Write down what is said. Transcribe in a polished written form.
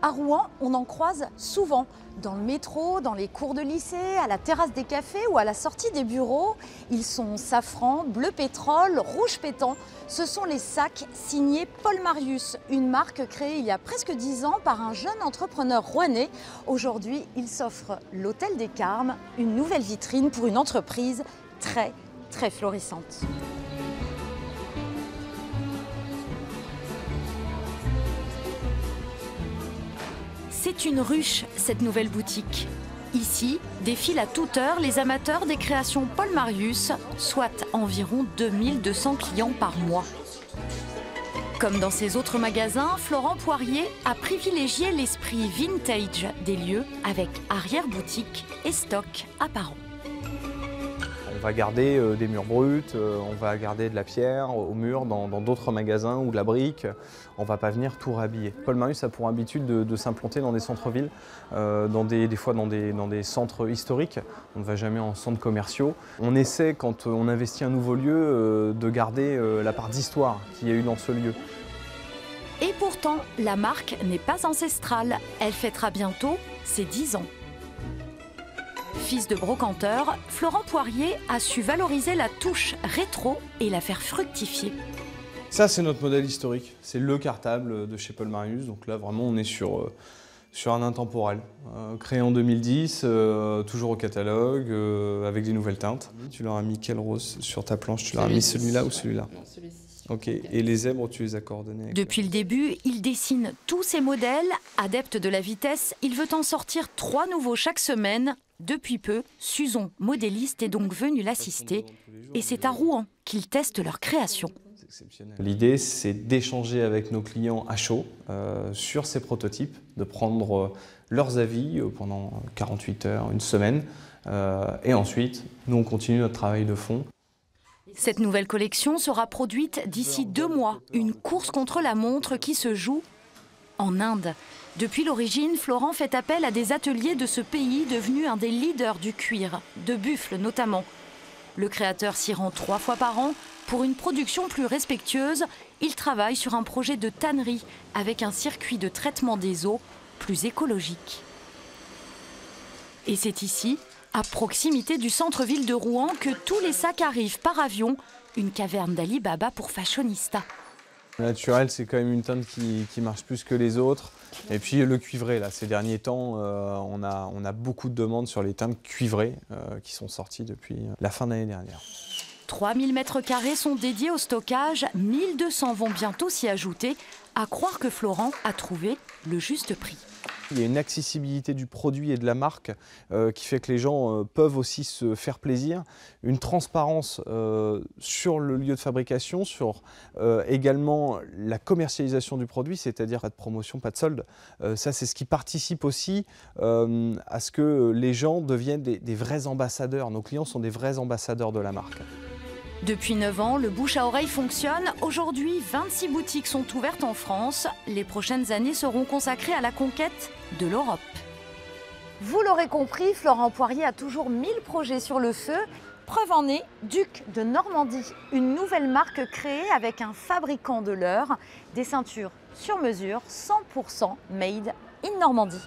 À Rouen, on en croise souvent. Dans le métro, dans les cours de lycée, à la terrasse des cafés ou à la sortie des bureaux. Ils sont safran, bleu pétrole, rouge pétant. Ce sont les sacs signés Paul Marius, une marque créée il y a presque 10 ans par un jeune entrepreneur rouennais. Aujourd'hui, il s'offre l'Hôtel des Carmes, une nouvelle vitrine pour une entreprise très florissante. C'est une ruche, cette nouvelle boutique. Ici, défilent à toute heure les amateurs des créations Paul Marius, soit environ 2200 clients par mois. Comme dans ses autres magasins, Florent Poirier a privilégié l'esprit vintage des lieux avec arrière-boutique et stock apparent. On va garder des murs bruts, on va garder de la pierre au mur dans d'autres magasins ou de la brique. On ne va pas venir tout rhabiller. Paul Marius a pour habitude de s'implanter dans des centres-villes, des fois dans des centres historiques. On ne va jamais en centres commerciaux. On essaie, quand on investit un nouveau lieu, de garder la part d'histoire qu'il y a eu dans ce lieu. Et pourtant, la marque n'est pas ancestrale. Elle fêtera bientôt ses 10 ans. Fils de brocanteur, Florent Poirier a su valoriser la touche rétro et la faire fructifier. Ça, c'est notre modèle historique. C'est le cartable de chez Paul Marius. Donc là, vraiment, on est sur un intemporel. Créé en 2010, toujours au catalogue, avec des nouvelles teintes. Tu leur as mis quel rose sur ta planche? Tu leur as mis celui-là ou celui-là? Non, celui-ci. Ok. Et les zèbres, tu les as coordonnés? Depuis le début, il dessine tous ses modèles. Adepte de la vitesse, il veut en sortir 3 nouveaux chaque semaine. Depuis peu, Suzon, modéliste, est donc venu l'assister. Et c'est à Rouen qu'il teste leur création. L'idée, c'est d'échanger avec nos clients à chaud sur ces prototypes, de prendre leurs avis pendant 48 heures, une semaine. Et ensuite, nous, on continue notre travail de fond. Cette nouvelle collection sera produite d'ici 2 mois. Une course contre la montre qui se joue en Inde. Depuis l'origine, Florent fait appel à des ateliers de ce pays devenu un des leaders du cuir, de buffle notamment. Le créateur s'y rend 3 fois par an. Pour une production plus respectueuse, il travaille sur un projet de tannerie avec un circuit de traitement des eaux plus écologique. Et c'est ici, à proximité du centre-ville de Rouen, que tous les sacs arrivent par avion, une caverne d'Ali Baba pour fashionista. Le naturel, c'est quand même une teinte qui marche plus que les autres. Et puis le cuivré, là, ces derniers temps, on a beaucoup de demandes sur les teintes cuivrées qui sont sorties depuis la fin de l'année dernière. 3000 m² sont dédiés au stockage, 1200 vont bientôt s'y ajouter. À croire que Florent a trouvé le juste prix. Il y a une accessibilité du produit et de la marque qui fait que les gens peuvent aussi se faire plaisir. Une transparence sur le lieu de fabrication, sur également la commercialisation du produit, c'est-à-dire pas de promotion, pas de solde. Ça, c'est ce qui participe aussi à ce que les gens deviennent des vrais ambassadeurs. Nos clients sont des vrais ambassadeurs de la marque. Depuis 9 ans, le bouche à oreille fonctionne. Aujourd'hui, 26 boutiques sont ouvertes en France. Les prochaines années seront consacrées à la conquête de l'Europe. Vous l'aurez compris, Florent Poirier a toujours 1000 projets sur le feu. Preuve en est, Duc de Normandie, une nouvelle marque créée avec un fabricant de leurre. Des ceintures sur mesure, 100% made in Normandie.